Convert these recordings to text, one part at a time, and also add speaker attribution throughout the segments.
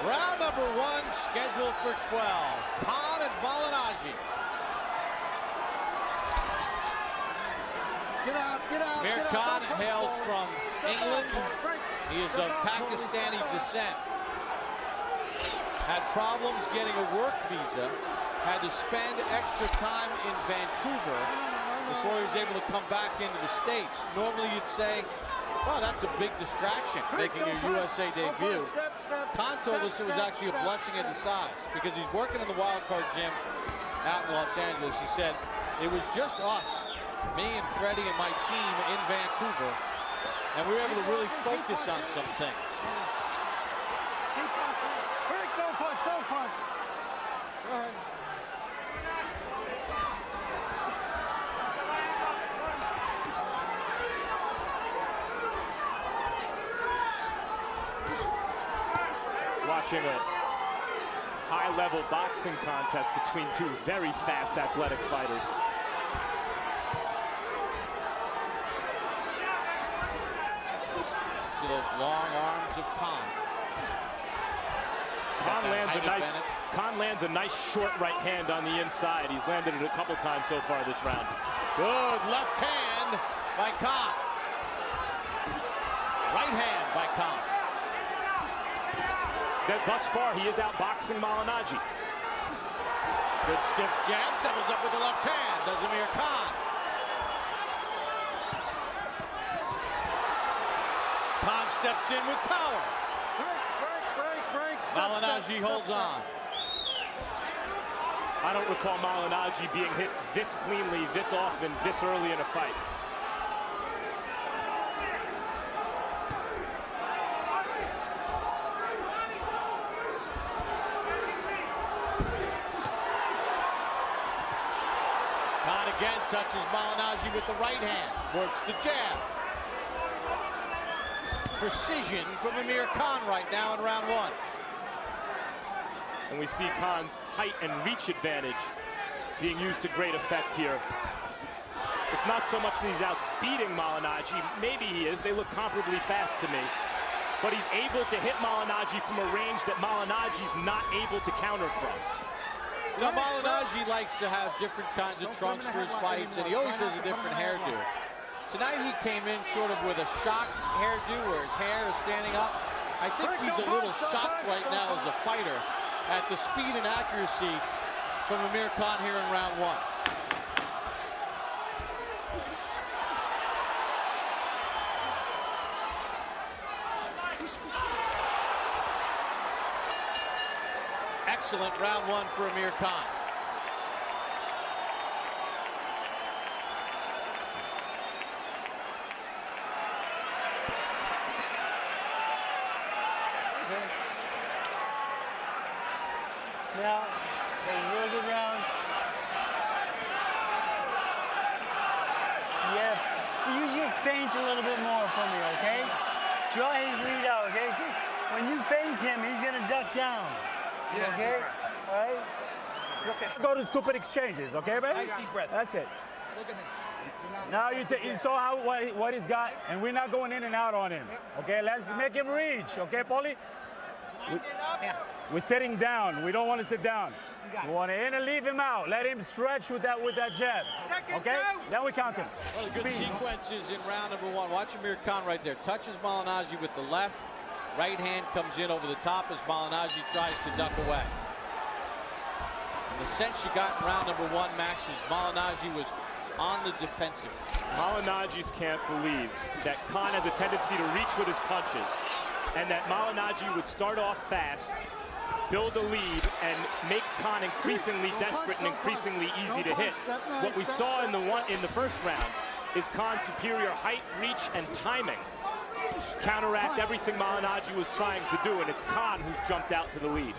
Speaker 1: Round number 1 scheduled for 12. Khan and Malignaggi.
Speaker 2: Get out, get out,
Speaker 1: Amir Khan hails from England. He is of Pakistani descent. Had problems getting a work visa. Had to spend extra time in Vancouver before he was able to come back into the States. Normally you'd say, well, that's a big distraction, making your USA debut. Khan told us it was actually a blessing in disguise because he's working in the Wild Card gym out in Los Angeles. He said, it was just us, me and Freddie and my team in Vancouver, and we were able to really focus on some things.
Speaker 2: Keep punching. Rick, don't punch, don't punch. Go ahead.
Speaker 3: Watching a high-level boxing contest between two very fast athletic fighters.
Speaker 1: See those long arms of Khan.
Speaker 3: Khan lands a nice short right hand on the inside. He's landed it a couple times so far this round.
Speaker 1: Good left hand by Khan. Right hand by Khan.
Speaker 3: Thus far, he is outboxing Malignaggi.
Speaker 1: Good stiff jab, doubles up with the left hand, does Amir Khan. Khan steps in with power.
Speaker 2: Break.
Speaker 1: Malignaggi holds on.
Speaker 3: I don't recall Malignaggi being hit this cleanly, this often, this early in a fight.
Speaker 1: Khan again touches Malignaggi with the right hand, works the jab. Precision from Amir Khan right now in round 1.
Speaker 3: And we see Khan's height and reach advantage being used to great effect here. It's not so much that he's outspeeding Malignaggi. Maybe he is. They look comparably fast to me. But he's able to hit Malignaggi from a range that Malignaggi's not able to counter from.
Speaker 1: You know, Malignaggi likes to have different kinds of trunks for his fights, and he always has a different hairdo. Tonight he came in sort of with a shocked hairdo where his hair is standing up. I think he's a little shocked right now as a fighter at the speed and accuracy from Amir Khan here in round 1. Excellent round 1 for Amir Khan.
Speaker 4: Now, a really good round. Yeah, use your feint a little bit more for me, okay? Draw his lead out, okay? 'Cause when you feint him, he's gonna duck down.
Speaker 5: Yeah,
Speaker 4: okay? All right?
Speaker 5: Okay.
Speaker 6: Go to stupid exchanges, okay, baby?
Speaker 5: Nice deep breath.
Speaker 6: That's it.
Speaker 5: Look at me.
Speaker 6: Now you saw what he's got, and we're not going in and out on him. Okay, let's make him reach. Okay, Paulie? We're sitting down. We don't want to sit down. We want to in and leave him out. Let him stretch with that jab. Okay? Then we count him.
Speaker 1: Well, good sequences in round number 1. Watch Amir Khan right there. Touches Malignaggi with the left. Right hand comes in over the top as Malignaggi tries to duck away. And the sense you got in round number 1, Max, is Malignaggi was on the defensive.
Speaker 3: Malignaggi's camp believes that Khan has a tendency to reach with his punches, and that Malignaggi would start off fast, build a lead, and make Khan increasingly desperate and increasingly easy to hit. What we saw in the first round is Khan's superior height, reach, and timing counteract everything Malignaggi was trying to do, and it's Khan who's jumped out to the lead.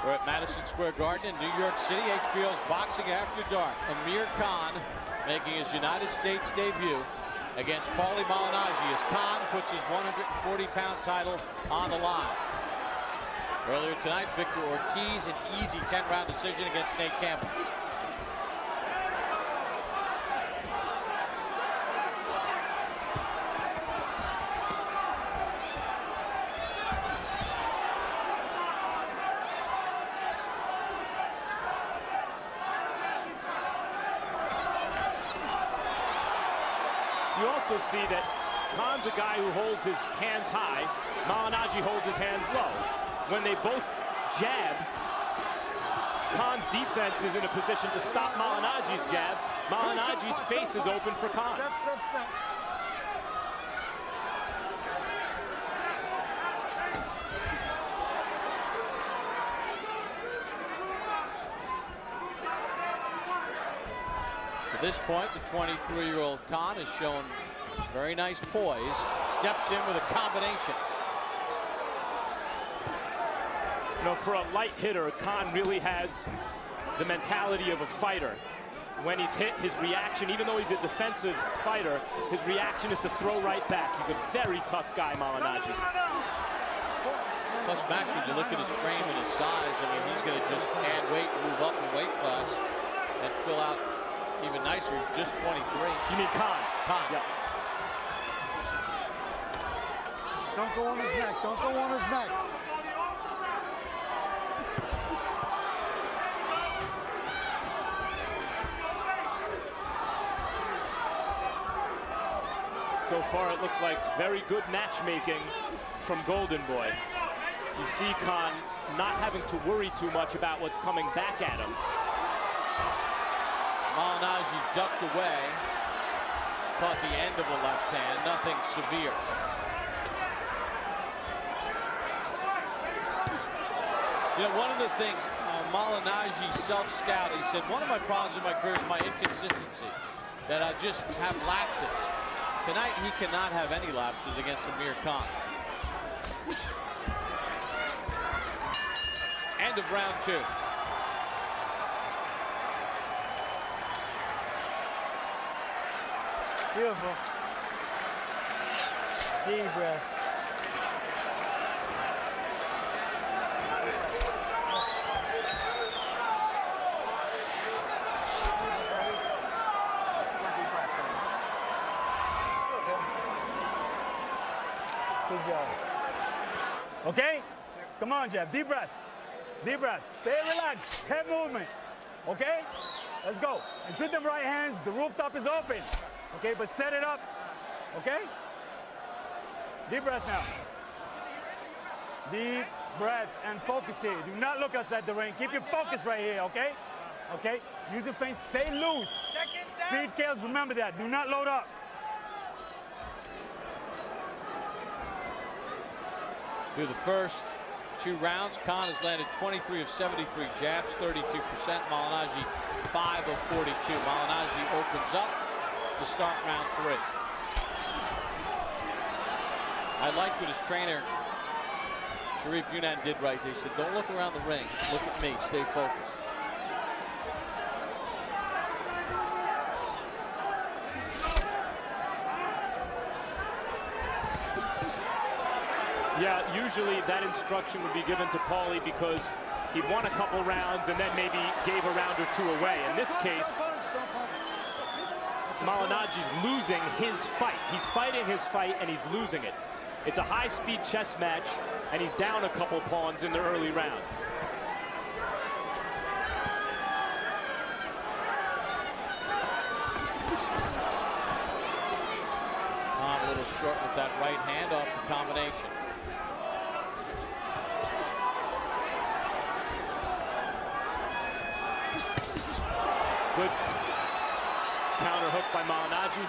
Speaker 1: We're at Madison Square Garden in New York City, HBO's Boxing After Dark. Amir Khan making his United States debut against Paulie Malignaggi as Khan puts his 140-pound title on the line. Earlier tonight, Victor Ortiz, an easy 10-round decision against Nate Campbell.
Speaker 3: also see that Khan's a guy who holds his hands high. Malignaggi holds his hands low. When they both jab, Khan's defense is in a position to stop Malignaggi's jab. Malignaggi's face is open for Khan.
Speaker 2: Step.
Speaker 1: At this point, the 23-year-old Khan has shown very nice poise. Steps in with a combination.
Speaker 3: You know, for a light hitter, Khan really has the mentality of a fighter. When he's hit, his reaction, even though he's a defensive fighter, his reaction is to throw right back. He's a very tough guy, Malignaggi.
Speaker 1: Plus, Max, when you look at his frame and his size, I mean, he's going to just add weight, move up in weight class, and fill out even nicer. He's just 23.
Speaker 3: You mean Khan?
Speaker 1: Khan.
Speaker 3: Yep.
Speaker 2: Don't go on his neck. Don't go on his neck.
Speaker 3: So far, it looks like very good matchmaking from Golden Boy. You see Khan not having to worry too much about what's coming back at him.
Speaker 1: Malignaggi ducked away, caught the end of a left hand, nothing severe. You know, one of the things Malignaggi self-scout, he said, one of my problems in my career is my inconsistency, that I just have lapses. Tonight, he cannot have any lapses against Amir Khan. End of round 2.
Speaker 4: Beautiful. Deep breath. Good job.
Speaker 6: Okay? Come on, Jeff. Deep breath. Deep breath. Stay relaxed. Head movement. Okay? Let's go. And shoot them right hands. The rooftop is open. Okay, but set it up. Okay? Deep breath now. Deep breath and focus here. Do not look outside the ring. Keep your focus right here, okay? Okay? Use your face. Stay loose. Speed kills. Remember that. Do not load up.
Speaker 1: Through the first 2 rounds, Khan has landed 23 of 73 jabs, 32%. Malignaggi 5 of 42. Malignaggi opens up to start round 3. I like what his trainer, Sharif Yunan, did right. They said, don't look around the ring. Look at me. Stay focused.
Speaker 3: Yeah, usually that instruction would be given to Paulie because he won a couple rounds and then maybe gave a round or 2 away. In this case, Malignaggi's losing his fight. He's fighting his fight and he's losing it. It's a high-speed chess match and he's down a couple pawns in the early rounds.
Speaker 1: Khan a little short with that right hand off the combination.
Speaker 3: Good counter hook by Malignaggi.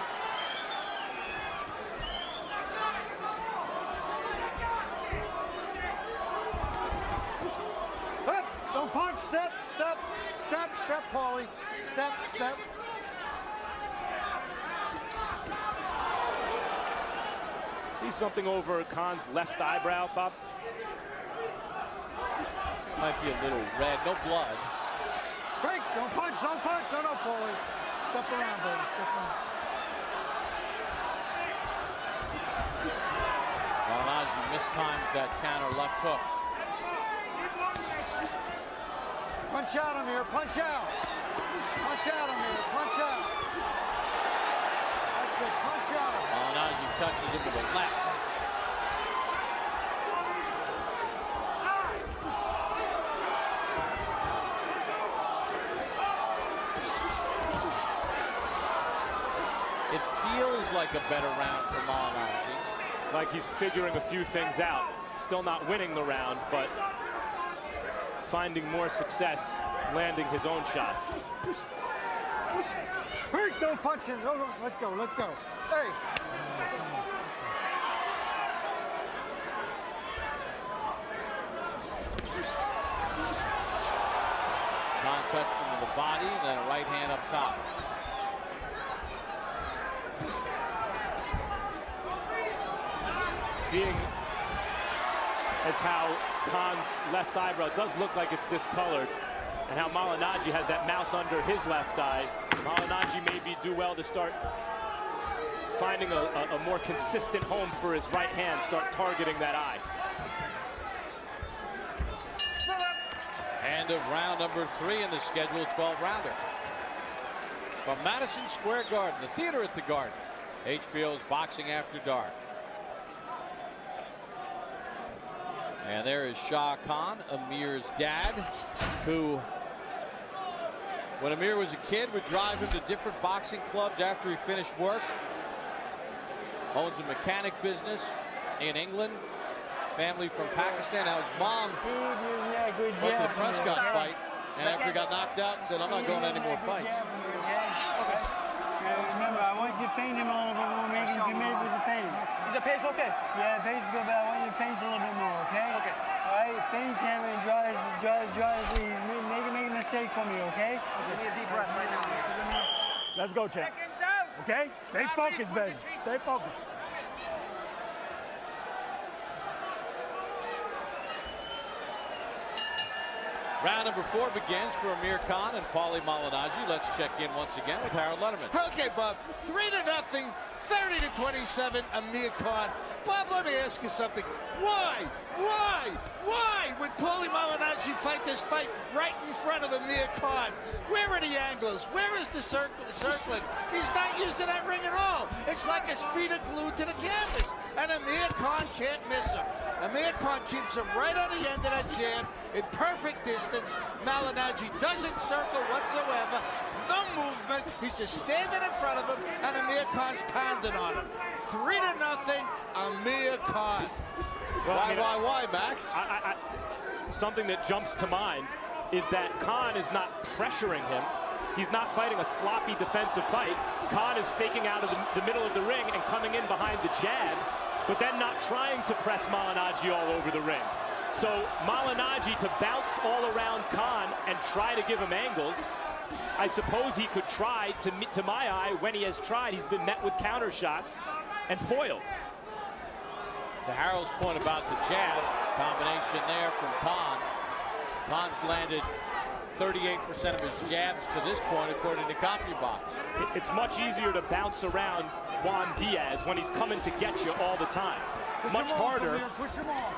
Speaker 2: Don't punch. Step, Paulie. Step.
Speaker 3: See something over Khan's left eyebrow, Bob?
Speaker 1: Might be a little red. No blood.
Speaker 2: Break. Don't punch. No, Paulie. Step around, baby. Step around.
Speaker 1: Malignaggi mistimes that counter left hook.
Speaker 2: Punch out, Amir. Punch out. Punch out, Amir. Punch out. That's it. Punch out.
Speaker 1: Malignaggi touches him with the left. It feels like like a better round for Malignaggi.
Speaker 3: Like he's figuring a few things out. Still not winning the round, but finding more success landing his own shots.
Speaker 2: Hurt, no punching. No, no, let go, let go. Hey.
Speaker 1: Khan touched him to the body, and then a right hand up top.
Speaker 3: Seeing as how Khan's left eyebrow does look like it's discolored, and how Malignaggi has that mouse under his left eye, Malignaggi maybe do well to start finding a more consistent home for his right hand, start targeting that eye.
Speaker 1: End of round number 3 in the scheduled 12-rounder. From Madison Square Garden, the theater at the Garden, HBO's Boxing After Dark. And there is Shah Khan, Amir's dad, who, when Amir was a kid, would drive him to different boxing clubs after he finished work. Owns a mechanic business in England. Family from Pakistan. Now his mom went to the Prescott fight, and after he got knocked out, said, "I'm not going to any more fights."
Speaker 4: Remember, I want you to feint him a little bit more, make him commit with the feint.
Speaker 5: Is the pace okay?
Speaker 4: Yeah, the pace is good, but I want you to feint a little bit more, okay?
Speaker 5: Okay.
Speaker 4: All right, feint him and draw his lead. Make a mistake for me, okay?
Speaker 5: Give me a deep breath right now.
Speaker 6: Let's go, champ. Okay? Stay focused, baby. Stay focused.
Speaker 1: Round number 4 begins for Amir Khan and Paulie Malignaggi. Let's check in once again with Harold Letterman.
Speaker 7: Okay, Bob. 3-0, 30-27, Amir Khan. Bob, let me ask you something. Why would Paulie Malignaggi fight this fight right in front of Amir Khan? Where are the angles? Where is the circling? He's not using that ring at all. It's like his feet are glued to the canvas, and Amir Khan can't miss him. Amir Khan keeps him right on the end of that jab in perfect distance. Malignaggi doesn't circle whatsoever. No movement. He's just standing in front of him, and Amir Khan's pounding on him. 3-0, Amir Khan.
Speaker 3: Well,
Speaker 1: Why, Max?
Speaker 3: Something that jumps to mind is that Khan is not pressuring him. He's not fighting a sloppy defensive fight. Khan is staking out of the middle of the ring and coming in behind the jab, but then not trying to press Malignaggi all over the ring. So Malignaggi to bounce all around Khan and try to give him angles. I suppose he could try, to my eye, when he has tried, he's been met with counter shots and foiled.
Speaker 1: To Harold's point about the jab, combination there from Khan. Khan's landed 38% of his jabs to this point, according to CompuBox.
Speaker 3: It's much easier to bounce around Juan Diaz when he's coming to get you all the time. Much harder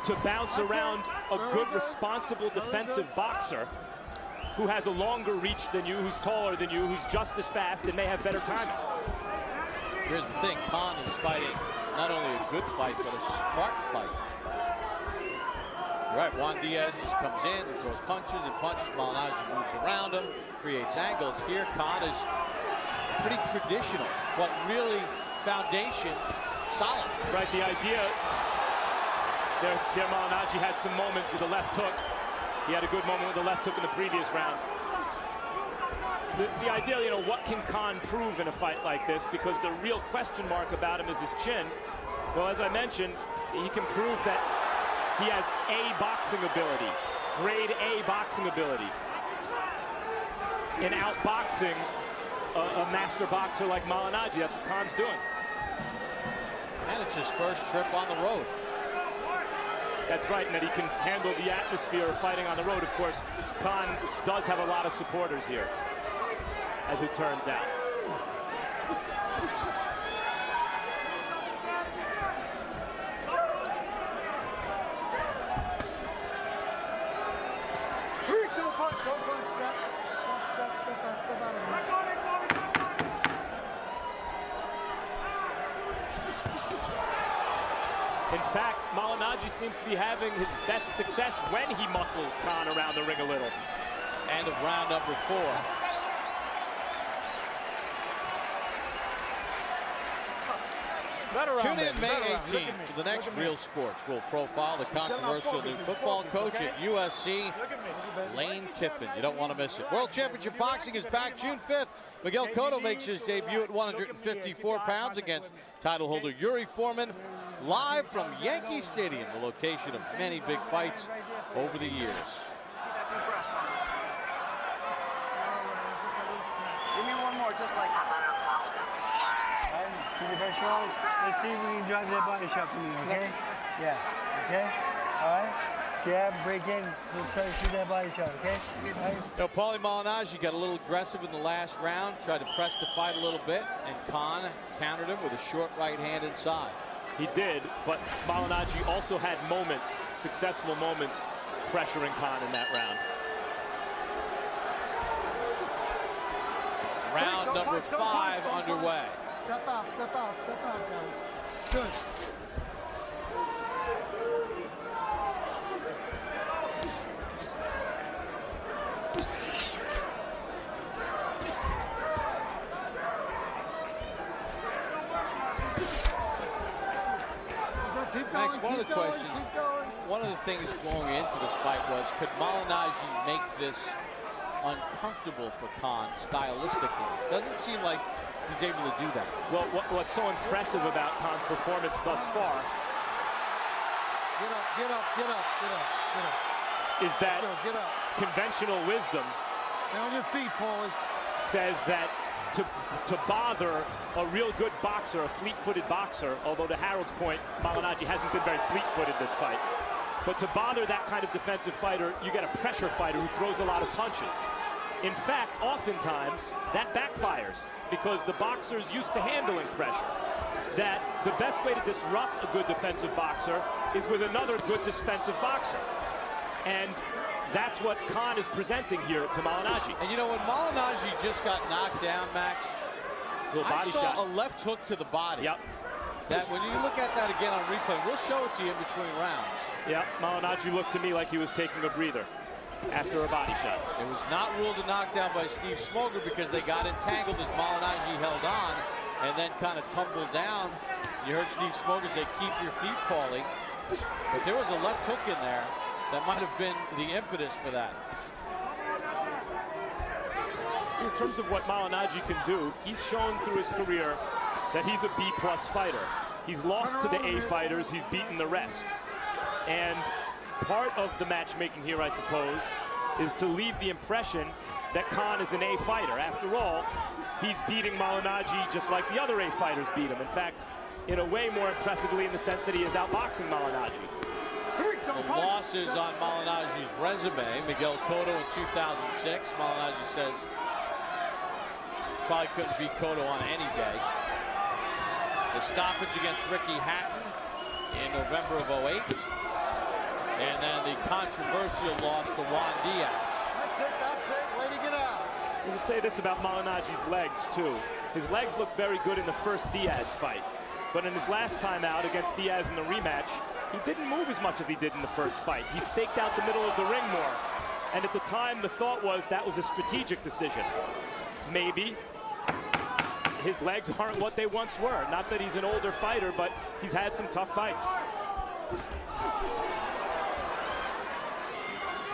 Speaker 3: to bounce around a good, responsible defensive boxer who has a longer reach than you, who's taller than you, who's just as fast and may have better timing.
Speaker 1: Here's the thing, Khan is fighting not only a good fight, but a smart fight. You're right, Juan Diaz just comes in, throws punches and punches. Malignaggi moves around him, creates angles. Here, Khan is pretty traditional, but really foundation solid.
Speaker 3: Right, the idea there Malignaggi had some moments with the left hook. He had a good moment with the left hook in the previous round. The idea, you know, what can Khan prove in a fight like this? Because the real question mark about him is his chin. Well, as I mentioned, he can prove that he has A boxing ability, grade A boxing ability. In outboxing a master boxer like Malignaggi, that's what Khan's doing.
Speaker 1: And it's his first trip on the road.
Speaker 3: That's right, and that he can handle the atmosphere of fighting on the road. Of course, Khan does have a lot of supporters here, as it turns out.
Speaker 2: Don't punch, step. Step out of here.
Speaker 3: In fact, Malignaggi seems to be having his best success when he muscles Khan around the ring a little.
Speaker 1: End of round number 4. Tune in May 18th for the next Real Sports. We'll profile the controversial new football coach at USC, Lane Kiffin. You don't want to miss it. World Championship Boxing is back June 5th. Miguel Cotto makes his debut at 154 pounds against title holder Yuri Foreman, live from Yankee Stadium, the location of many big fights over the years.
Speaker 5: Give me one more, just like that.
Speaker 4: Keep it very strong. Let's see if we can drive that body shot for me, okay? Yeah, okay? All right? Jab, break in. Let's try to shoot that body shot, okay? All right?
Speaker 1: Now, Paulie Malignaggi got a little aggressive in the last round, tried to press the fight a little bit, and Khan countered him with a short right hand inside.
Speaker 3: He did, but Malignaggi also had moments, successful moments, pressuring Khan in that round.
Speaker 1: Round number 5 underway.
Speaker 2: Step out, guys. Good.
Speaker 1: Max, one of the questions, one of the things going into this fight was, could Malignaggi make this uncomfortable for Khan stylistically? Doesn't seem like he's able to do that.
Speaker 3: Well, what's so impressive about Khan's performance thus far
Speaker 2: Get up.
Speaker 3: is that
Speaker 2: Let's go, get up.
Speaker 3: conventional wisdom
Speaker 2: Stay on your feet, Paulie.
Speaker 3: says that to bother a real good boxer, a fleet-footed boxer, although to Harold's point, Malignaggi hasn't been very fleet-footed this fight, but to bother that kind of defensive fighter, you get a pressure fighter who throws a lot of punches. In fact, oftentimes, that backfires because the boxer's used to handling pressure. That the best way to disrupt a good defensive boxer is with another good defensive boxer. And that's what Khan is presenting here to Malignaggi.
Speaker 1: And you know, when Malignaggi just got knocked down, Max, I saw a left hook to the body.
Speaker 3: Yep.
Speaker 1: That when you look at that again on replay, we'll show it to you in between rounds.
Speaker 3: Yep, Malignaggi looked to me like he was taking a breather after a body shot.
Speaker 1: It was not ruled a knockdown by Steve Smoger because they got entangled as Malignaggi held on and then kind of tumbled down. You heard Steve Smoger say, keep your feet, Paulie. But there was a left hook in there that might have been the impetus for that.
Speaker 3: In terms of what Malignaggi can do, he's shown through his career that he's a B-plus fighter. He's lost to the A fighters, he's beaten the rest. And part of the matchmaking here, I suppose, is to leave the impression that Khan is an A fighter. After all, he's beating Malignaggi just like the other A fighters beat him. In fact, in a way more impressively in the sense that he is outboxing Malignaggi.
Speaker 1: The losses on Malignaggi's resume, Miguel Cotto in 2006. Malignaggi says probably couldn't beat Cotto on any day. The stoppage against Ricky Hatton in November of '08. And then the controversial loss to Juan Diaz.
Speaker 2: That's it. Way to get out.
Speaker 3: You can say this about Malignaggi's legs, too. His legs looked very good in the first Diaz fight. But in his last time out against Diaz in the rematch, he didn't move as much as he did in the first fight. He staked out the middle of the ring more. And at the time, the thought was that was a strategic decision. Maybe his legs aren't what they once were. Not that he's an older fighter, but he's had some tough fights.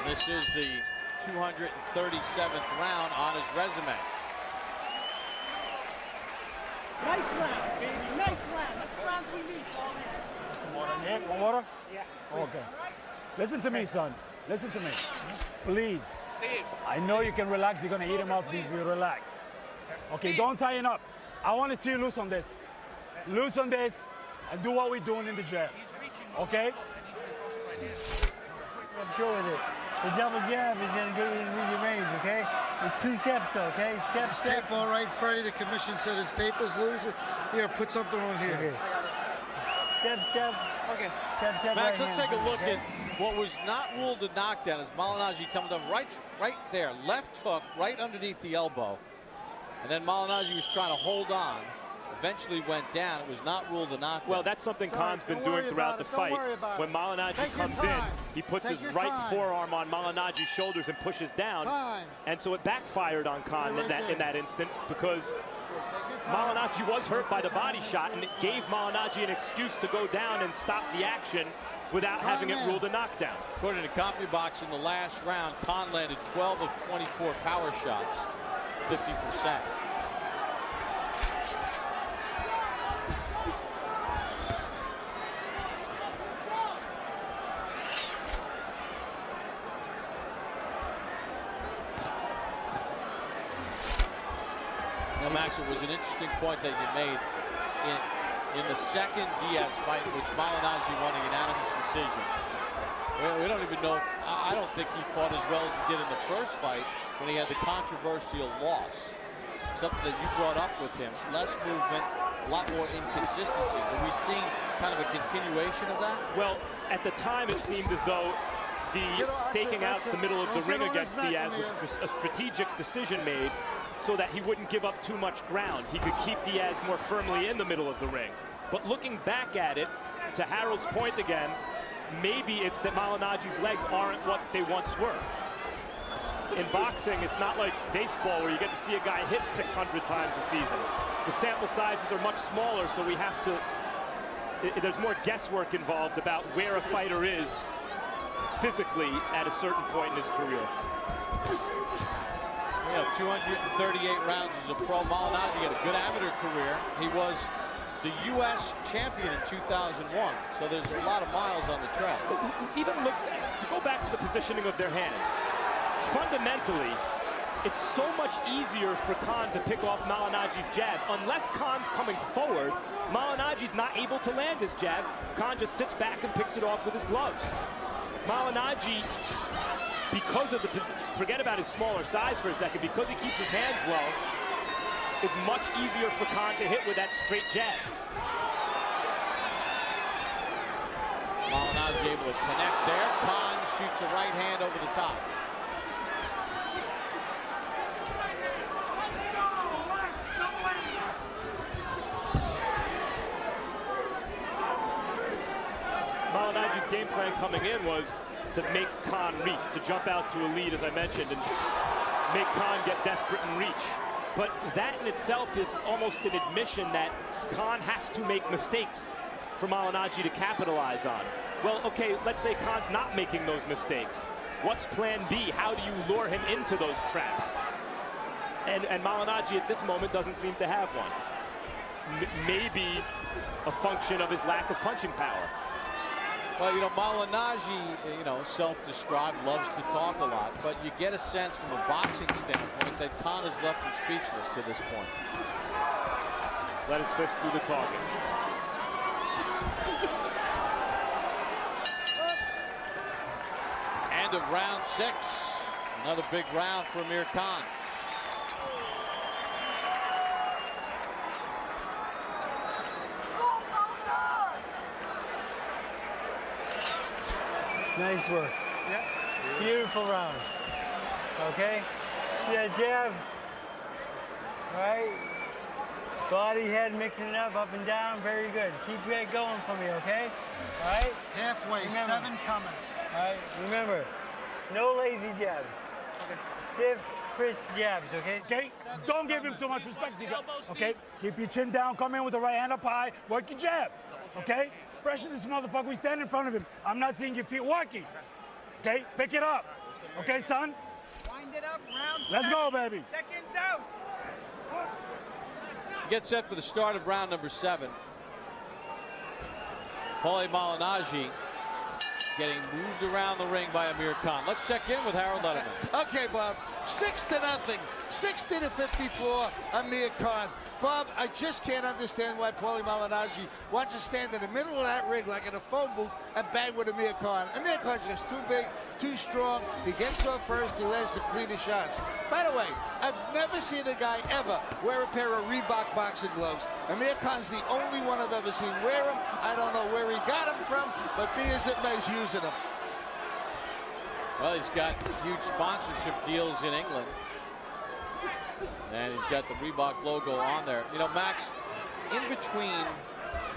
Speaker 1: This is the 237th round on his resume.
Speaker 8: Nice round, baby. Nice round. That's the round we need, Paulie.
Speaker 6: Some water in here? Want water?
Speaker 8: Yes.
Speaker 6: Okay. Listen to me, son. Listen to me. Please.
Speaker 8: Steve.
Speaker 6: I know you can relax. You're going to eat him up if you relax. Okay, don't tie him up. I want to see you loose on this. Loose on this and do what we're doing in the gym. Okay?
Speaker 4: I'm sure with it. The double jab is going to get you in your range, okay? It's 2 steps, okay? Step,
Speaker 2: His
Speaker 4: step.
Speaker 2: tape all right, Freddie. The commission said his tape is loose. Here, put something on here.
Speaker 4: Okay. Step, step.
Speaker 8: Okay.
Speaker 4: Step, step.
Speaker 1: Max,
Speaker 4: right
Speaker 1: let's
Speaker 4: hand,
Speaker 1: take a look
Speaker 4: okay?
Speaker 1: at what was not ruled a knockdown as Malignaggi tumbled up right there. Left hook right underneath the elbow. And then Malignaggi was trying to hold on. Eventually went down. It was not ruled a knockdown.
Speaker 3: Well, that's something Khan's been doing throughout the fight. When Malignaggi comes in, he puts his right forearm on Malignaggi's shoulders and pushes down. And so it backfired on Khan in that instance because Malignaggi was hurt by the body shot, and it gave Malignaggi an excuse to go down and stop the action without having it ruled a knockdown.
Speaker 1: According to CompuBox, in the last round, Khan landed 12 of 24 power shots, 50%. Now, Max, it was an interesting point that you made in the second Diaz fight, which Malignaggi won a unanimous decision. We don't even know if, I don't think he fought as well as he did in the first fight when he had the controversial loss. Something that you brought up with him. Less movement, a lot more inconsistencies. Are we seeing kind of a continuation of that?
Speaker 3: Well, at the time it seemed as though the staking out the middle of the ring against Diaz was a strategic decision made so that he wouldn't give up too much ground. He could keep Diaz more firmly in the middle of the ring. But looking back at it, to Harold's point again, maybe it's that Malignaggi's legs aren't what they once were. In boxing, it's not like baseball where you get to see a guy hit 600 times a season. The sample sizes are much smaller, so we have to, there's more guesswork involved about where a fighter is physically at a certain point in his career.
Speaker 1: Yeah, 238 rounds as a pro. Malignaggi had a good amateur career. He was the U.S. champion in 2001, so there's a lot of miles on the track.
Speaker 3: Even look, to go back to the positioning of their hands, fundamentally, it's so much easier for Khan to pick off Malignaggi's jab. Unless Khan's coming forward, Malignaggi's not able to land his jab. Khan just sits back and picks it off with his gloves. Malignaggi, because of the, forget about his smaller size for a second, because he keeps his hands low, is much easier for Khan to hit with that straight jab.
Speaker 1: Malignaggi able to connect there. Khan shoots a right hand over the top.
Speaker 3: Malignaggi's game plan coming in was to make Khan reach, to jump out to a lead, as I mentioned, and make Khan get desperate and reach. But that in itself is almost an admission that Khan has to make mistakes for Malignaggi to capitalize on. Well, okay, let's say Khan's not making those mistakes. What's plan B? How do you lure him into those traps? And Malignaggi at this moment doesn't seem to have one. Maybe a function of his lack of punching power.
Speaker 1: Well, you know, Malignaggi, you know, self-described, loves to talk a lot, but you get a sense from a boxing standpoint that Khan has left him speechless to this point.
Speaker 3: Let his fist do the talking.
Speaker 1: End of round 6. Another big round for Amir Khan.
Speaker 4: Nice work. Yep. Beautiful round. Okay? See that jab? All right? Body, head, mixing it up and down. Very good. Keep that going for me, okay? All right?
Speaker 5: Halfway, remember, 7 coming.
Speaker 4: All right? Remember, no lazy jabs. Okay. Stiff, crisp jabs, okay?
Speaker 6: Okay? Don't give him too much respect. Okay? Keep your chin down. Come in with the right hand up high. Work your jab. Okay? Pressure this motherfucker. We stand in front of him. I'm not seeing your feet working. Okay? Pick it up. Okay, son?
Speaker 8: Wind it up, round
Speaker 6: Let's go, baby.
Speaker 8: Seconds out.
Speaker 1: Get set for the start of round number 7. Paulie Malignaggi getting moved around the ring by Amir Khan. Let's check in with Harold Letterman.
Speaker 7: Okay, Bob. 6-0. 60-54, Amir Khan. Bob, I just can't understand why Paulie Malignaggi wants to stand in the middle of that ring like in a phone booth and bang with Amir Khan. Amir Khan's just too big, too strong. He gets off first, he lands the cleanest shots. By the way, I've never seen a guy ever wear a pair of Reebok boxing gloves. Amir Khan's the only one I've ever seen wear them. I don't know where he got them from, but be as it may, he's using them.
Speaker 1: Well, he's got huge sponsorship deals in England. And he's got the Reebok logo on there. You know, Max, in between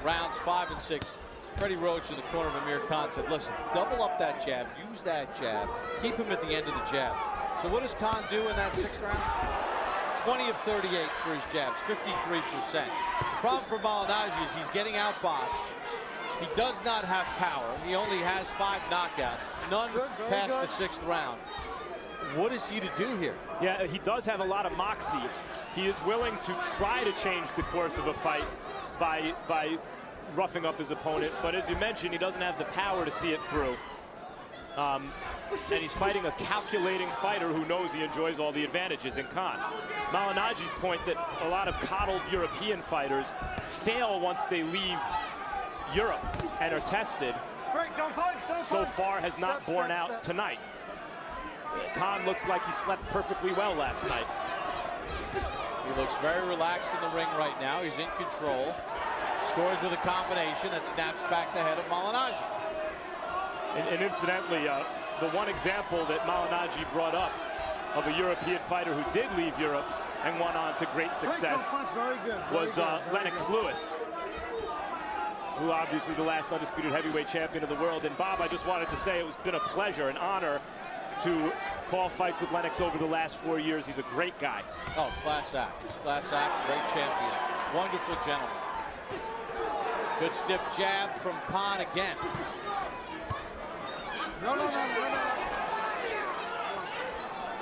Speaker 1: rounds 5 and 6, Freddie Roach in the corner of Amir Khan said, listen, double up that jab, use that jab, keep him at the end of the jab. So what does Khan do in that 6th round? 20 of 38 for his jabs, 53%. The problem for Malignaggi is he's getting outboxed. He does not have power. He only has 5 knockouts, none past the 6th round. What is he to do here?
Speaker 3: Yeah, he does have a lot of moxie. He is willing to try to change the course of a fight by roughing up his opponent, but as you mentioned, he doesn't have the power to see it through. And he's fighting a calculating fighter who knows he enjoys all the advantages in Khan. Malignaggi's point that a lot of coddled European fighters fail once they leave Europe and are tested, so far has not borne out tonight. Khan looks like he slept perfectly well last night.
Speaker 1: He looks very relaxed in the ring right now. He's in control. Scores with a combination that snaps back the head of Malignaggi.
Speaker 3: And incidentally, the one example that Malignaggi brought up of a European fighter who did leave Europe and went on to great success was Lennox Lewis, who obviously the last undisputed heavyweight champion of the world. And Bob, I just wanted to say it's been a pleasure, an honor to call fights with Lennox over the last 4 years. He's a great guy.
Speaker 1: Oh, class act, great champion, wonderful gentleman. Good stiff jab from Khan again.
Speaker 2: No.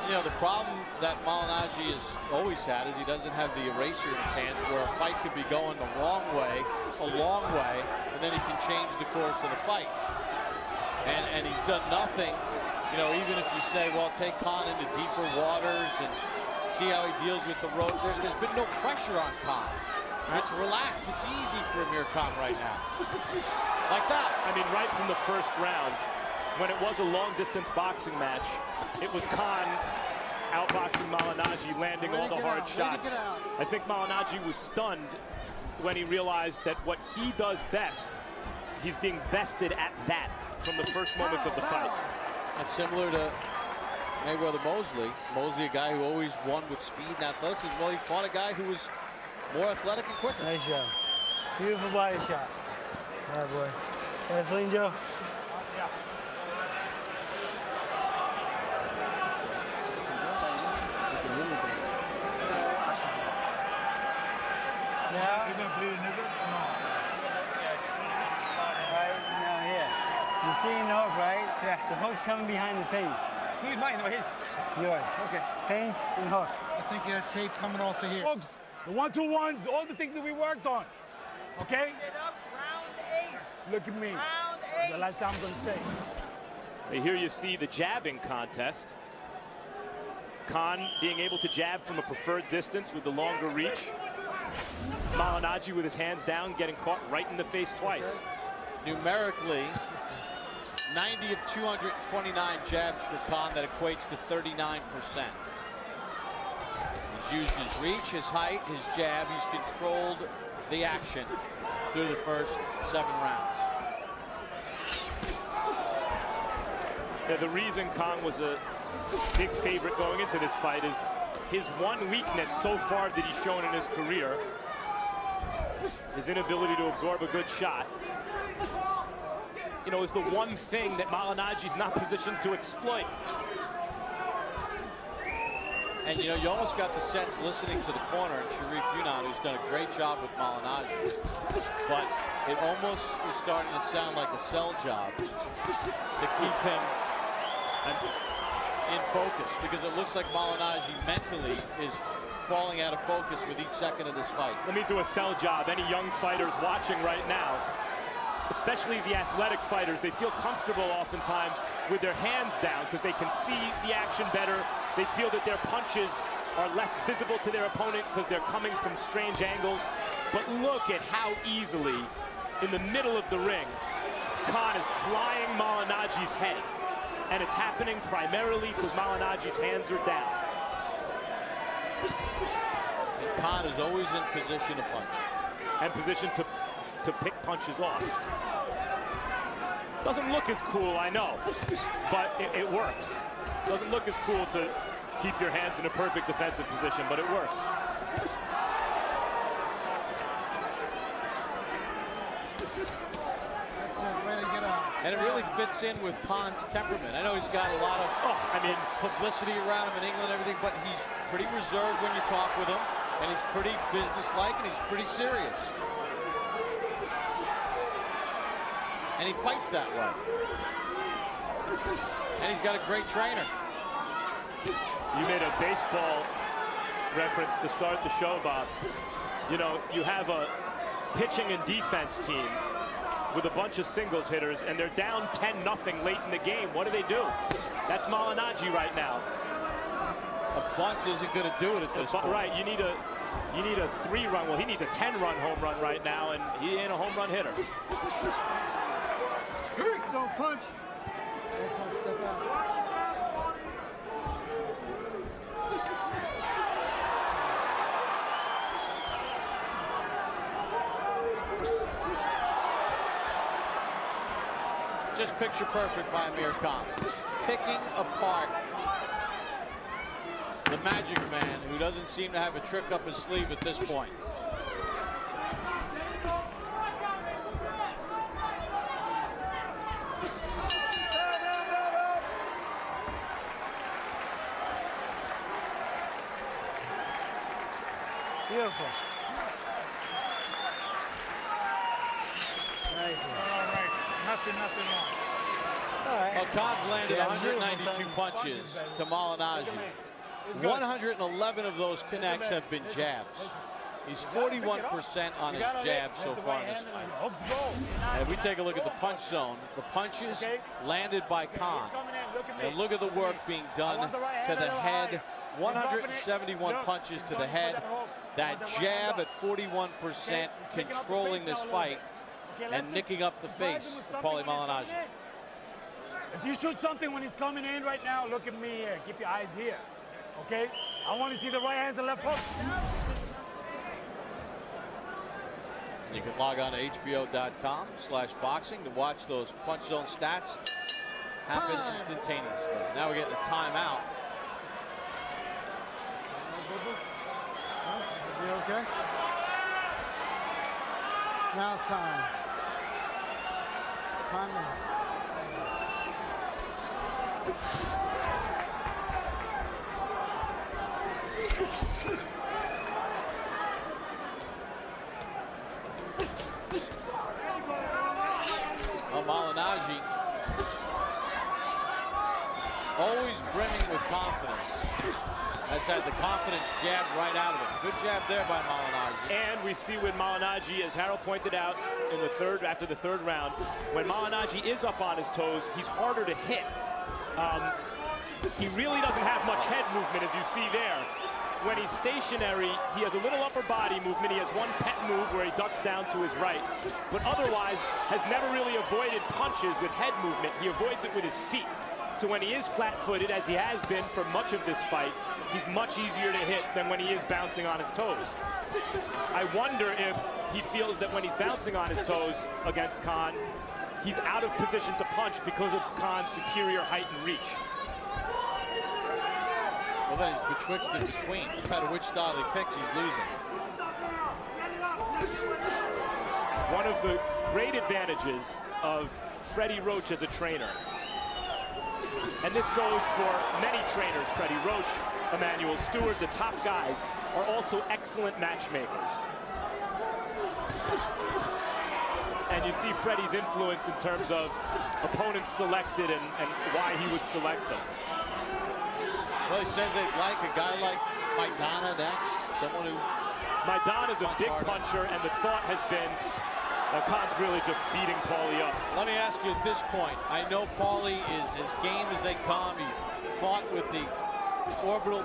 Speaker 1: You know, the problem that Malignaggi has always had is he doesn't have the eraser in his hands where a fight could be going the wrong way, a long way, and then he can change the course of the fight. And he's done nothing. You know, even if you say, well, take Khan into deeper waters and see how he deals with the ropes, there's been no pressure on Khan. It's relaxed. It's easy for Amir Khan right now. Like that.
Speaker 3: I mean, right from the first round, when it was a long-distance boxing match, it was Khan outboxing Malignaggi, landing all the hard shots. I think Malignaggi was stunned when he realized that what he does best, he's being bested at that from the first moments of the fight.
Speaker 1: That's similar to Mayweather-Mosley. Mosley, a guy who always won with speed and athleticism. Well, he fought a guy who was more athletic and quicker.
Speaker 4: Nice job. Beautiful body shot. All right, boy. That's clean, Joe. Now, you're going to bleed in, is it? No. Right now, here. You're seeing the hook, right? Yeah. The hook's coming behind the feint.
Speaker 8: He's mine, or his?
Speaker 4: Yours. Okay. Feint and hook.
Speaker 5: I think you had tape coming off of here.
Speaker 6: Hooks, the 1-2-1s, all the things that we worked on. Okay? Look at me. That's the last time I'm going to say.
Speaker 3: Here you see the jabbing contest. Khan being able to jab from a preferred distance with the longer reach. Malignaggi with his hands down, getting caught right in the face twice.
Speaker 1: Numerically, 90 of 229 jabs for Khan. That equates to 39%. He's used his reach, his height, his jab. He's controlled the action through the first 7 rounds.
Speaker 3: Yeah, the reason Khan was a big favorite going into this fight is his one weakness so far that he's shown in his career, his inability to absorb a good shot, you know, is the one thing that Malignaggi's not positioned to exploit.
Speaker 1: And, you know, you almost got the sense listening to the corner, and Sharif Yunan, who's done a great job with Malignaggi, but it almost is starting to sound like a sell job to keep him in focus, because it looks like Malignaggi mentally is falling out of focus with each second of this fight.
Speaker 3: Let me do a sell job. Any young fighters watching right now, especially the athletic fighters, they feel comfortable oftentimes with their hands down because they can see the action better. They feel that their punches are less visible to their opponent because they're coming from strange angles. But look at how easily, in the middle of the ring, Khan is flying Malignaggi's head. And it's happening primarily because Malignaggi's hands are down.
Speaker 1: And Khan is always in position to punch.
Speaker 3: And position to pick punches off. Doesn't look as cool, I know, but it works. Doesn't look as cool to keep your hands in a perfect defensive position, but it works.
Speaker 5: That's it, way to get out.
Speaker 1: And it really fits in with Khan's temperament. I know he's got a lot of publicity around him in England and everything, but he's pretty reserved when you talk with him, and he's pretty businesslike, and he's pretty serious. And he fights that way. And he's got a great trainer.
Speaker 3: You made a baseball reference to start the show, Bob. You know, you have a pitching and defense team with a bunch of singles hitters, and they're down 10-0 late in the game. What do? That's Malignaggi right now.
Speaker 1: A bunt isn't going to do it at this point.
Speaker 3: Right, you need a 3-run. Well, he needs a 10-run home run right now, and he ain't a home run hitter.
Speaker 2: Don't punch. Don't punch, step out.
Speaker 1: Just picture perfect by Amir Khan. Picking apart the Magic Man, who doesn't seem to have a trick up his sleeve at this point.
Speaker 4: Beautiful. Nice one.
Speaker 2: All right. Nothing wrong.
Speaker 4: All right.
Speaker 1: Well, Khan's landed 192 punches to Malignaggi. 111 of those connects have been jabs. He's 41% on his jabs so far in this fight. And if we take a look at the punch zone, the punches landed by Khan. And look at the work being done to the head. 171 punches to the head. That jab at 41% controlling this fight and nicking up the face of Paulie Malignaggi.
Speaker 6: If you shoot something when he's coming in right now, look at me here. Keep your eyes here. Okay? I want to see the right hands and left hooks.
Speaker 1: You can log on to HBO.com/boxing to watch those punch zone stats happen instantaneously. Now we're getting a timeout.
Speaker 5: You okay? Now time. Time out.
Speaker 1: Malignaggi always brimming with confidence. Has had the confidence jabbed right out of it. Good jab there by Malignaggi.
Speaker 3: And we see when Malignaggi, as Harold pointed out in the after the third round, when Malignaggi is up on his toes, he's harder to hit. He really doesn't have much head movement, as you see there. When he's stationary, he has a little upper body movement. He has one pet move where he ducks down to his right, but otherwise has never really avoided punches with head movement. He avoids it with his feet. So when he is flat-footed, as he has been for much of this fight, he's much easier to hit than when he is bouncing on his toes. I wonder if he feels that when he's bouncing on his toes against Khan, he's out of position to punch because of Khan's superior height and reach.
Speaker 1: Well, then he's betwixt and between. No matter which style he picks, he's losing.
Speaker 3: One of the great advantages of Freddie Roach as a trainer, and this goes for many trainers, Freddie Roach, Emmanuel Stewart, the top guys, are also excellent matchmakers. And you see Freddie's influence in terms of opponents selected and why he would select them.
Speaker 1: Well, he says they'd like a guy like Maidana next, someone who...
Speaker 3: Maidana's a big puncher, and the thought has been Khan's really just beating Paulie up.
Speaker 1: Let me ask you at this point, I know Paulie is as game as they come. He fought with the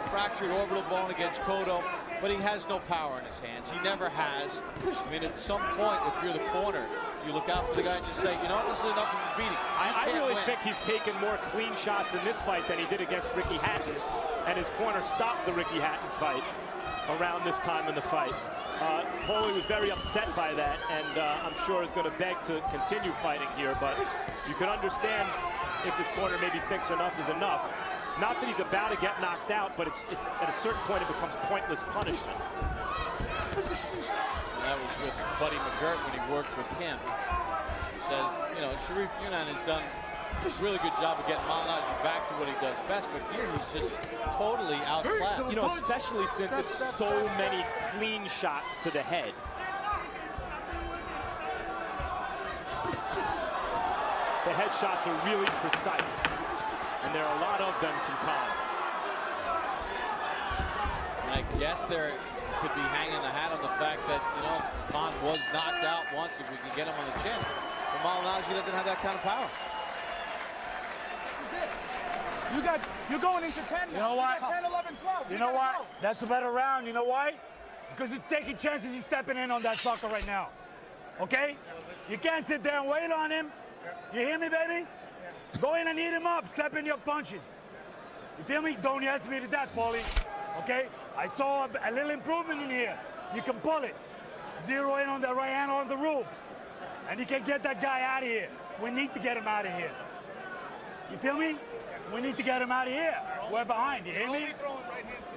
Speaker 1: fractured orbital bone against Cotto, but he has no power in his hands. He never has. I mean, at some point, if you're the corner, you look out for the guy and just say, you know what, this is enough of a beating.
Speaker 3: I really think he's taken more clean shots in this fight than he did against Ricky Hatton, and his corner stopped the Ricky Hatton fight around this time in the fight. Paulie was very upset by that, and I'm sure is going to beg to continue fighting here, but you can understand if his corner maybe thinks enough is enough. Not that he's about to get knocked out, but it's at a certain point it becomes pointless punishment.
Speaker 1: And that was with Buddy McGirt when he worked with him. says, you know, Sharif Younan has done a really good job of getting Malignaggi back to what he does best, but here he's just totally outclassed.
Speaker 3: You know, especially since it's so many clean shots to the head. The head shots are really precise, and there are a lot of them from Khan.
Speaker 1: And I guess there could be hanging the hat on the fact that, you know, Khan was knocked out once if we can get him on the chin. But Malignaggi doesn't have that kind of power.
Speaker 2: You're going into 10 now.
Speaker 6: You know what?
Speaker 2: 10, 11, 12.
Speaker 6: You know what? That's a better round. You know why? Because he's taking chances. He's stepping in on that sucker right now. Okay? You can't sit there and wait on him. You hear me, baby? Go in and eat him up. Step in your punches. You feel me? Don't ask me to that, Paulie. Okay? I saw a little improvement in here. You can pull it. Zero in on the right hand on the roof. And you can get that guy out of here. We need to get him out of here. You feel me? We need to get him out of here. We're behind. You hear me?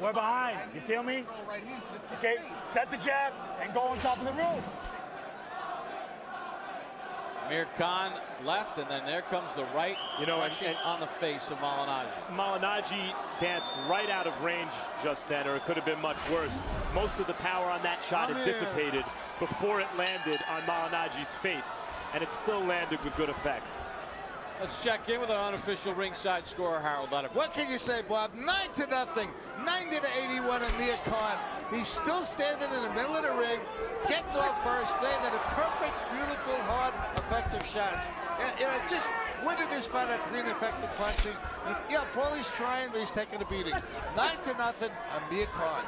Speaker 6: We're behind. You feel me? Okay, set the jab and go on top of the roof.
Speaker 1: Amir Khan left, and then there comes the right,
Speaker 3: you know,
Speaker 1: and on the face of Malignaggi.
Speaker 3: Malignaggi danced right out of range just then, or it could have been much worse. Most of the power on that shot had dissipated before it landed on Malignaggi's face, and it still landed with good effect.
Speaker 1: Let's check in with our unofficial ringside scorer, Harold Letterman.
Speaker 7: What can you say, Bob? 9-0, 90-81 Amir Khan. He's still standing in the middle of the ring, getting off first, landing a perfect, beautiful, hard, effective shots. And just winning this fight on clean, effective punching. Yeah, Paulie's trying, but he's taking a beating. 9-0, Amir Khan.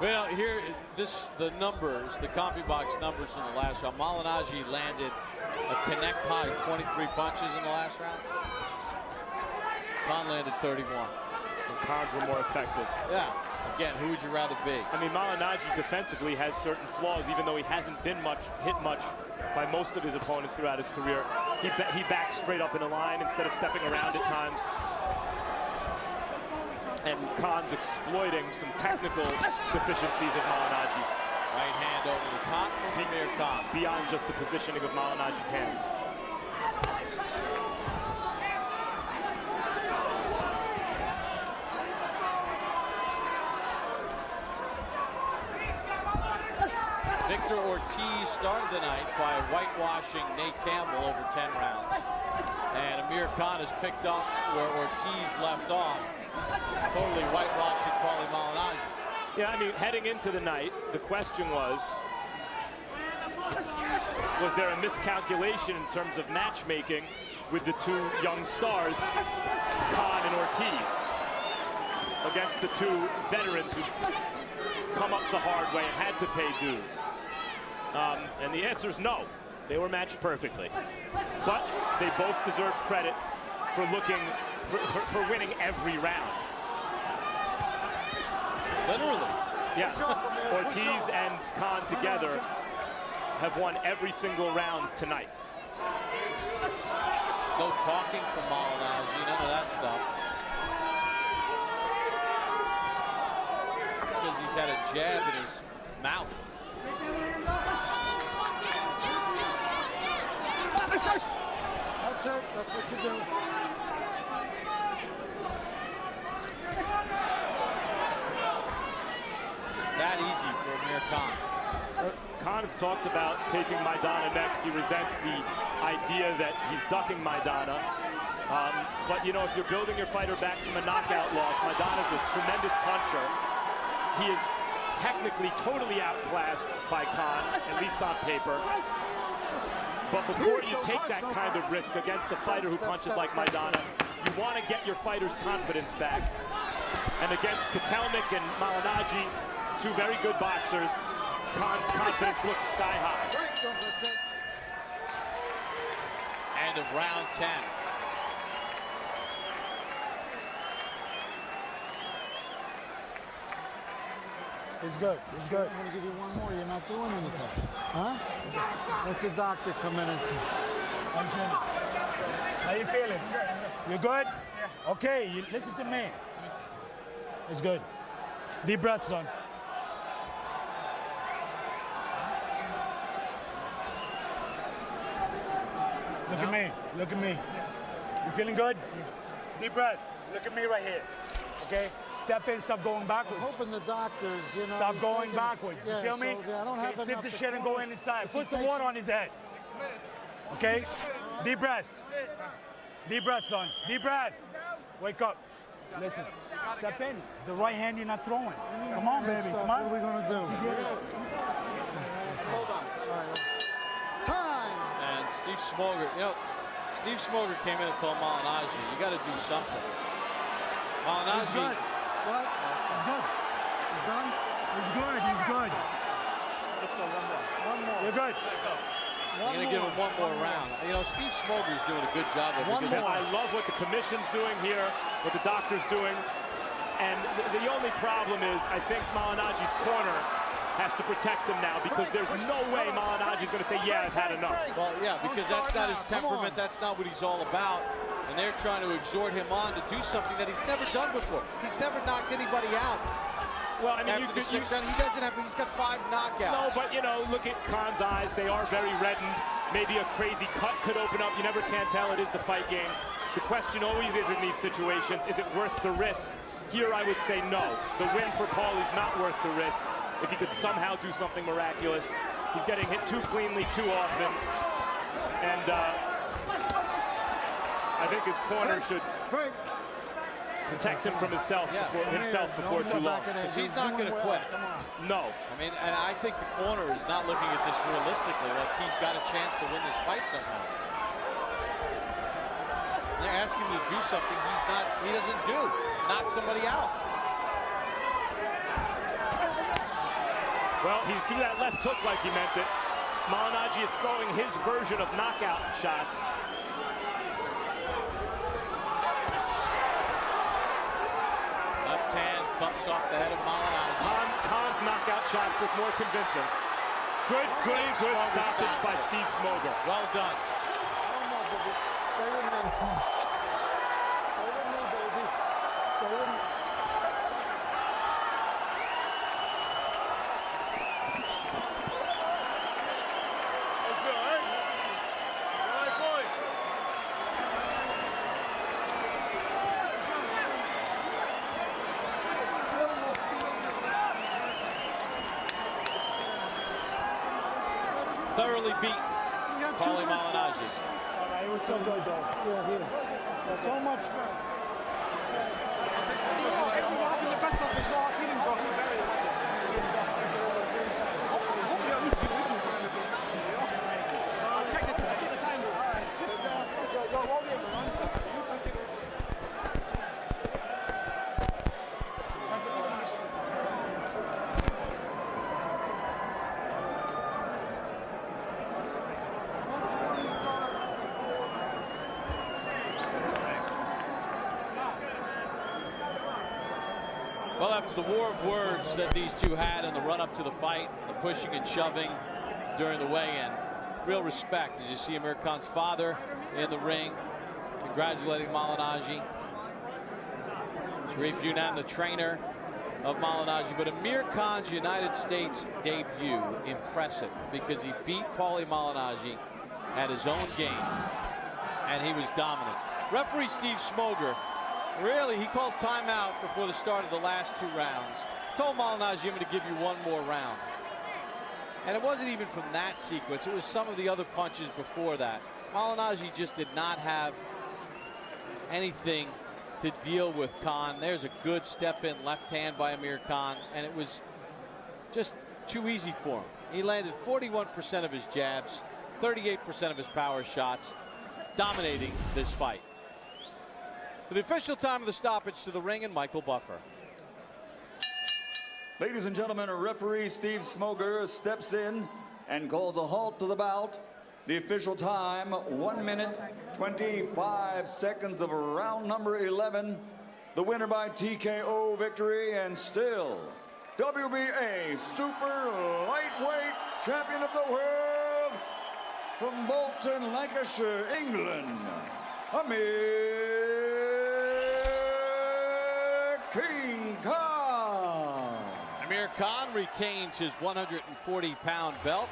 Speaker 1: Well, here, the numbers, the CompuBox numbers in the last round. Malignaggi landed a connect high 23 punches in the last round. Khan landed 31.
Speaker 3: And Khan's were more effective.
Speaker 1: Yeah. Again, who would you rather be?
Speaker 3: I mean, Malignaggi defensively has certain flaws, even though he hasn't been hit much by most of his opponents throughout his career. He backs straight up in a line instead of stepping around at times. And Khan's exploiting some technical deficiencies of Malignaggi.
Speaker 1: Right hand over the top from Amir Khan.
Speaker 3: Beyond just the positioning of Malignaggi's hands.
Speaker 1: Victor Ortiz started the night by whitewashing Nate Campbell over 10 rounds. And Amir Khan has picked up where Ortiz left off, totally whitewashing Paulie Malignaggi.
Speaker 3: Yeah, I mean, heading into the night, the question was there a miscalculation in terms of matchmaking with the two young stars, Khan and Ortiz, against the two veterans who come up the hard way and had to pay dues? And the answer is no. They were matched perfectly. But they both deserve credit for for winning every round.
Speaker 1: Literally.
Speaker 3: Yeah. Ortiz and Khan together have won every single round tonight.
Speaker 1: No talking from Malignaggi, none of that stuff. It's because he's had a jab in his mouth.
Speaker 5: That's it. That's what you do.
Speaker 1: It's that easy for Amir Khan.
Speaker 3: Khan has talked about taking Maidana next. He resents the idea that he's ducking Maidana. But, you know, if you're building your fighter back from a knockout loss, Maidana's a tremendous puncher. He is technically totally outclassed by Khan, at least on paper. But before you take that kind of risk against a fighter who punches like Maidana, you want to get your fighter's confidence back. And against Kotelnik and Malignaggi, two very good boxers, Khan's confidence looks sky high.
Speaker 1: End of round 10.
Speaker 5: It's good. It's good. I'm going to give you one more. You're not doing anything. Huh? Let the doctor come in and...
Speaker 6: How you feeling? You good? Yeah. Okay, you listen to me. It's good. Deep breath, son. Look at me. Look at me. You feeling good? Deep breath. Look at me right here. Okay? Step in, stop going backwards.
Speaker 5: I'm hoping the doctors, you know.
Speaker 6: Stop going backwards. You feel me?
Speaker 5: So, I don't have
Speaker 6: Stiff
Speaker 5: enough
Speaker 6: the
Speaker 5: to
Speaker 6: shit and go inside. Put some
Speaker 5: takes-
Speaker 6: water on his head.
Speaker 2: 6 minutes.
Speaker 6: Okay? Deep breath. Deep breath, son. Deep breath. Wake up. Listen. Step in. The right hand you're not throwing. Come on, baby. Come
Speaker 5: What are
Speaker 6: on.
Speaker 5: we going to do?
Speaker 1: Hold on.
Speaker 5: Time!
Speaker 1: And Steve Smoger, Steve Smoger came in and told Malignaggi, you got to do something.
Speaker 6: He's
Speaker 1: Malignaggi,
Speaker 6: good. What? He's good.
Speaker 5: He's done?
Speaker 6: He's good. He's good.
Speaker 2: Let's go, one more.
Speaker 5: One more.
Speaker 6: You're good.
Speaker 1: you're going to give him one more round. Steve Smoger's doing a good job of it.
Speaker 5: One
Speaker 1: because
Speaker 5: more.
Speaker 3: I love what the commission's doing here, what the doctor's doing. And the only problem is, I think Malignaggi's corner has to protect him now, because there's no way Malignaggi's going to say, yeah, I've had enough.
Speaker 1: Well, yeah, because that's not his
Speaker 5: Come on.
Speaker 1: temperament. That's not what he's all about. And they're trying to exhort him on to do something that he's never done before. He's never knocked anybody out.
Speaker 3: Well, I mean,
Speaker 1: After the 6th round, he doesn't have. He's got 5 knockouts.
Speaker 3: No, but look at Khan's eyes. They are very reddened. Maybe a crazy cut could open up. You never can tell. It is the fight game. The question always is in these situations, is it worth the risk? Here, I would say no. The win for Paulie's not worth the risk. If he could somehow do something miraculous. He's getting hit too cleanly too often. And I think his corner should protect him from himself before too long.
Speaker 1: Because he's not going to quit.
Speaker 3: No.
Speaker 1: I mean, and I think the corner is not looking at this realistically, like he's got a chance to win this fight somehow. They're asking him to do something he doesn't do. Knock somebody out.
Speaker 3: Well, he threw that left hook like he meant it. Malignaggi is throwing his version of knockout shots.
Speaker 1: Left hand thumps off the head of Malignaggi.
Speaker 3: Khan's knockout shots look more convincing. Good stoppage by Steve Smoger.
Speaker 1: Well done.
Speaker 5: Stay with me. Stay with me, baby. Stay with me.
Speaker 1: Thoroughly beat
Speaker 5: You got
Speaker 1: Paulie
Speaker 5: too much
Speaker 1: Malignaggi.
Speaker 5: guts.
Speaker 6: All right, it was so good, though.
Speaker 5: Yeah, here. So much guts.
Speaker 8: Check the time.
Speaker 1: Well, after the war of words that these two had in the run-up to the fight, the pushing and shoving during the weigh-in, real respect as you see Amir Khan's father in the ring, congratulating Malignaggi. Sharif Younan, the trainer of Malignaggi, but Amir Khan's United States debut, impressive, because he beat Paulie Malignaggi at his own game, and he was dominant. Referee Steve Smoger, really, he called timeout before the start of the last 2 rounds. Told Malignaggi, I'm going to give you one more round. And it wasn't even from that sequence. It was some of the other punches before that. Malignaggi just did not have anything to deal with Khan. There's a good step-in left hand by Amir Khan, and it was just too easy for him. He landed 41% of his jabs, 38% of his power shots, dominating this fight. For the official time of the stoppage, to the ring, and Michael Buffer.
Speaker 9: Ladies and gentlemen, referee Steve Smoger steps in and calls a halt to the bout. The official time, 1 minute, 25 seconds of round number 11. The winner by TKO victory, and still WBA Super Lightweight Champion of the World from Bolton, Lancashire, England, Amir Khan.
Speaker 1: Amir Khan retains his 140-pound belt.